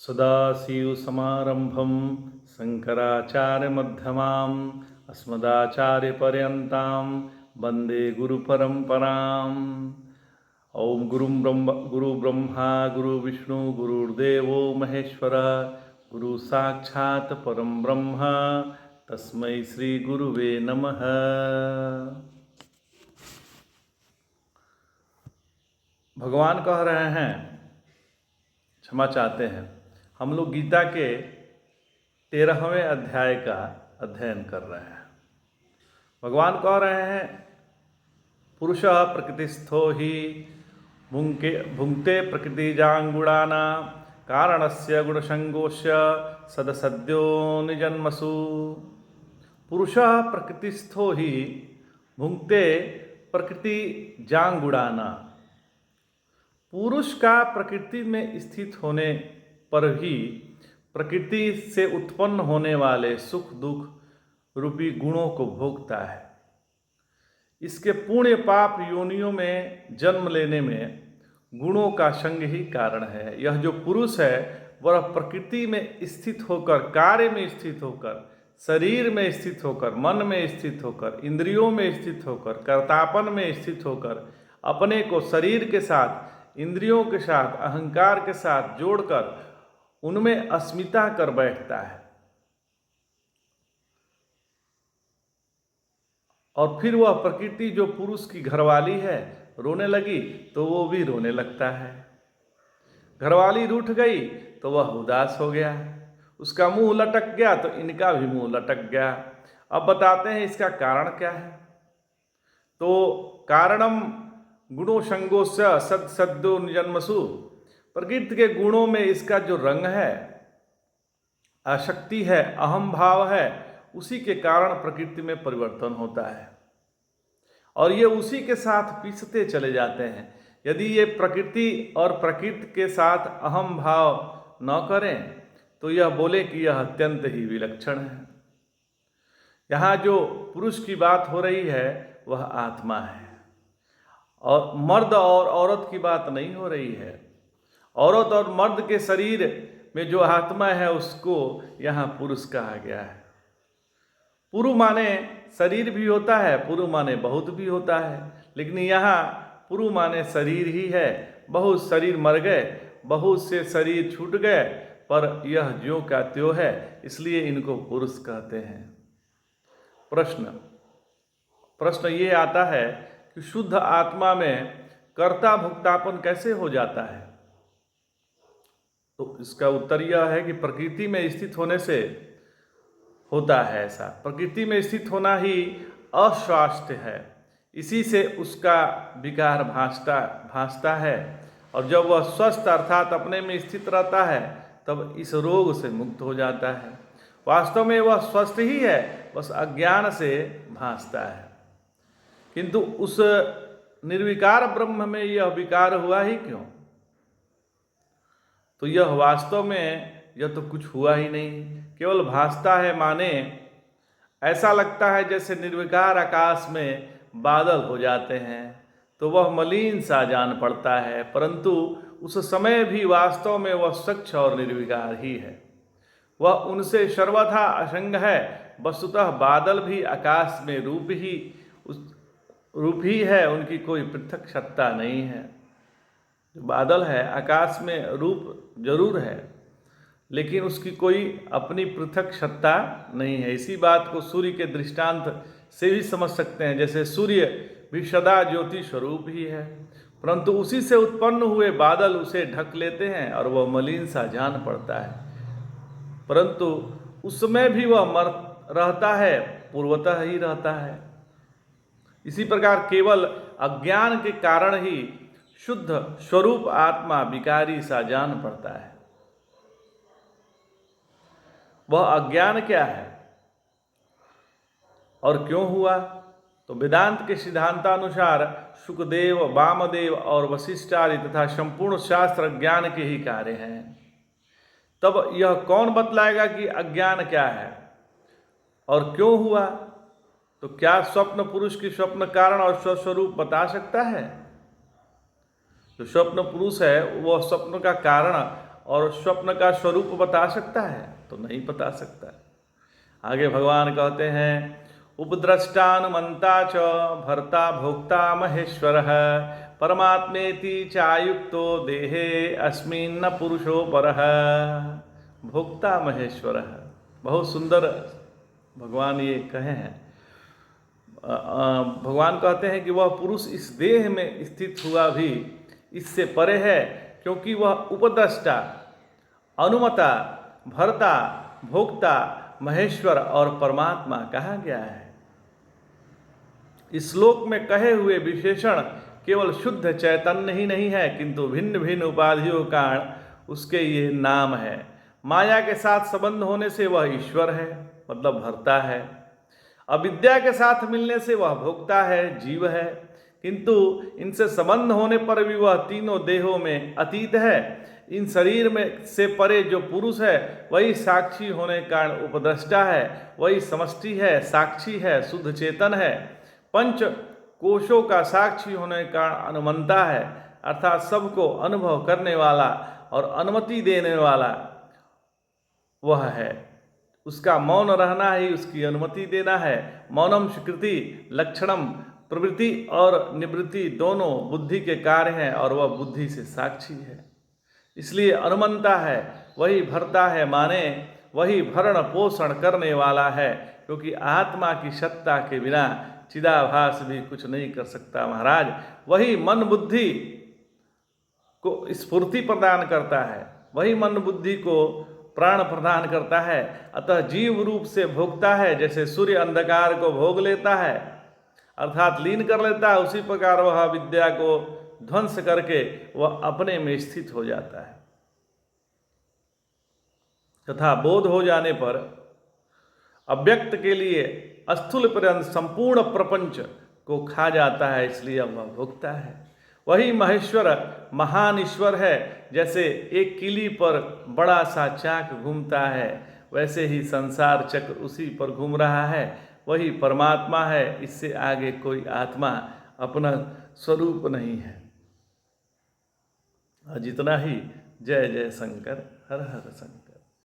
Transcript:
सदाशिवसमारम्भं शङ्कराचार्यमध्यमाम् अस्मदाचार्यपर्यन्तां वन्दे गुरुपरम्पराम्। ॐ गुरुब्रह्मा गुरुविष्णु गुरुर्देवो महेश्वर गुरुसाक्षात् परं ब्रह्म तस्मै श्रीगुरुवे नमः। भगवान कह रहे हैं, क्षमा चाहते हैं, हम लोग गीता के 13वें अध्याय का अध्ययन कर रहे हैं। भगवान कह रहे हैं, पुरुषः प्रकृतिस्थो हि भुङ्क्ते प्रकृतिजाङ्गुणाना कारणस्य गुणसङ्गोस्य सदसद्यो निजन्मसु। पुरुषः प्रकृतिस्थो हि भुङ्क्ते प्रकृतिजाङ्गुणाना। पुरुष का प्रकृति में स्थित होने पर ही प्रकृति से उत्पन्न होने वाले सुख दुख रूपी गुणों को भोगता है। इसके पुण्य पाप योनियों में जन्म लेने में गुणों का संग ही कारण है। यह जो पुरुष है वह प्रकृति में स्थित होकर, कार्य में स्थित होकर, शरीर में स्थित होकर, मन में स्थित होकर, इंद्रियों में स्थित होकर, कर्तापन में स्थित होकर अपने को शरीर के साथ, इंद्रियों के साथ, अहंकार के साथ जोड़कर उनमें अस्मिता कर बैठता है और फिर वह प्रकृति जो पुरुष की घरवाली है रोने लगी तो वो भी रोने लगता है। घरवाली रूठ गई तो वह उदास हो गया, उसका मुंह लटक गया तो इनका भी मुंह लटक गया। अब बताते हैं इसका कारण क्या है। तो कारणम गुणों संगोस्य सद्यो निजन्मसु। प्रकृति के गुणों में इसका जो रंग है, आसक्ति है, अहम भाव है, उसी के कारण प्रकृति में परिवर्तन होता है और ये उसी के साथ पिसते चले जाते हैं। यदि ये प्रकृति और प्रकृति के साथ अहम भाव न करें तो यह बोले कि यह अत्यंत ही विलक्षण है। यहाँ जो पुरुष की बात हो रही है वह आत्मा है और मर्द और औरत की बात नहीं हो रही है। औरत और मर्द के शरीर में जो आत्मा है उसको यहाँ पुरुष कहा गया है। पुरु माने शरीर भी होता है, पुरु माने बहुत भी होता है, लेकिन यहाँ पुरु माने शरीर ही है। बहुत शरीर मर गए, बहुत से शरीर छूट गए, पर यह ज्यों का त्यों है, इसलिए इनको पुरुष कहते हैं। प्रश्न ये आता है कि शुद्ध आत्मा में कर्ता भुक्तापन कैसे हो जाता है। तो इसका उत्तर यह है कि प्रकृति में स्थित होने से होता है ऐसा। प्रकृति में स्थित होना ही अस्वास्थ्य है, इसी से उसका विकार भासता है और जब वह स्वस्थ अर्थात अपने में स्थित रहता है तब इस रोग से मुक्त हो जाता है। वास्तव में वह स्वस्थ ही है, बस अज्ञान से भासता है। किंतु उस निर्विकार ब्रह्म में यह विकार हुआ ही क्यों? तो यह वास्तव में यह तो कुछ हुआ ही नहीं, केवल भासता है। माने ऐसा लगता है जैसे निर्विकार आकाश में बादल हो जाते हैं तो वह मलिन सा जान पड़ता है, परंतु उस समय भी वास्तव में वह स्वच्छ और निर्विकार ही है। वह उनसे सर्वथा असंग है। वस्तुतः बादल भी आकाश में रूप ही है, उनकी कोई पृथक सत्ता नहीं है। जो बादल है आकाश में रूप जरूर है, लेकिन उसकी कोई अपनी पृथक सत्ता नहीं है। इसी बात को सूर्य के दृष्टांत से भी समझ सकते हैं। जैसे सूर्य भी सदा ज्योति स्वरूप ही है, परंतु उसी से उत्पन्न हुए बादल उसे ढक लेते हैं और वह मलिन सा जान पड़ता है, परंतु उसमें भी वह रहता है, पूर्वतः ही रहता है। इसी प्रकार केवल अज्ञान के कारण ही शुद्ध स्वरूप आत्मा विकारी सा जान पड़ता है। वह अज्ञान क्या है और क्यों हुआ? तो वेदांत के सिद्धांतानुसार सुखदेव, वामदेव और वशिष्ठ आदि तथा संपूर्ण शास्त्र ज्ञान के ही कार्य हैं। तब यह कौन बतलाएगा कि अज्ञान क्या है और क्यों हुआ? तो क्या स्वप्न पुरुष की स्वप्न कारण और स्वस्वरूप बता सकता है? जो स्वप्न पुरुष है वह स्वप्न का कारण और स्वप्न का स्वरूप बता सकता है? तो नहीं बता सकता। आगे भगवान कहते हैं उपद्रष्टानुमंता च भर्ता भोक्ता महेश्वरः परमात्मेति चायुक्तो देहे अस्मिन् पुरुषो परः। भोक्ता महेश्वरः, बहुत सुंदर भगवान ये कहे हैं। भगवान कहते हैं कि वह पुरुष इस देह में स्थित हुआ भी इससे परे है, क्योंकि वह उपद्रष्टा, अनुमता, भर्ता, भोक्ता, महेश्वर और परमात्मा कहा गया है। इस श्लोक में कहे हुए विशेषण केवल शुद्ध चैतन्य ही नहीं है, किंतु भिन्न भिन्न उपाधियों का उसके ये नाम है। माया के साथ संबंध होने से वह ईश्वर है, मतलब भर्ता है। अविद्या के साथ मिलने से वह भोक्ता है, जीव है। किंतु इनसे संबंध होने पर भी वह तीनों देहों में अतीत है। इन शरीर में से परे जो पुरुष है वही साक्षी होने के कारण उपद्रष्टा है, वही समष्टि है, साक्षी है, शुद्ध चेतन है। पंच कोशों का साक्षी होने के कारण अनुमंता है, अर्थात सबको अनुभव करने वाला और अनुमति देने वाला वह है। उसका मौन रहना ही उसकी अनुमति देना है। मौनम स्वीकृति लक्षणम, प्रवृत्ति और निवृत्ति दोनों बुद्धि के कार्य हैं और वह बुद्धि से साक्षी है। इसलिए अनुमंता है, वही भरता है, माने वही भरण पोषण करने वाला है, क्योंकि आत्मा की सत्ता के बिना चिदाभास भी कुछ नहीं कर सकता महाराज। वही मन बुद्धि को स्फूर्ति प्रदान करता है, वही मन बुद्धि को प्राण प्रदान करता है। अतः जीव रूप से भोगता है, जैसे सूर्य अंधकार को भोग लेता है अर्थात लीन कर लेता है, उसी प्रकार वह विद्या को ध्वंस करके वह अपने में स्थित हो जाता है तथा बोध हो जाने पर अव्यक्त के लिए स्थूल पर्यंत संपूर्ण प्रपंच को खा जाता है, इसलिए वह भोगता है। वही महेश्वर महान ईश्वर है। जैसे एक किली पर बड़ा सा चाक घूमता है, वैसे ही संसार चक्र उसी पर घूम रहा है, वही परमात्मा है। इससे आगे कोई आत्मा अपना स्वरूप नहीं है। जितना ही जय जय शंकर, हर हर शंकर।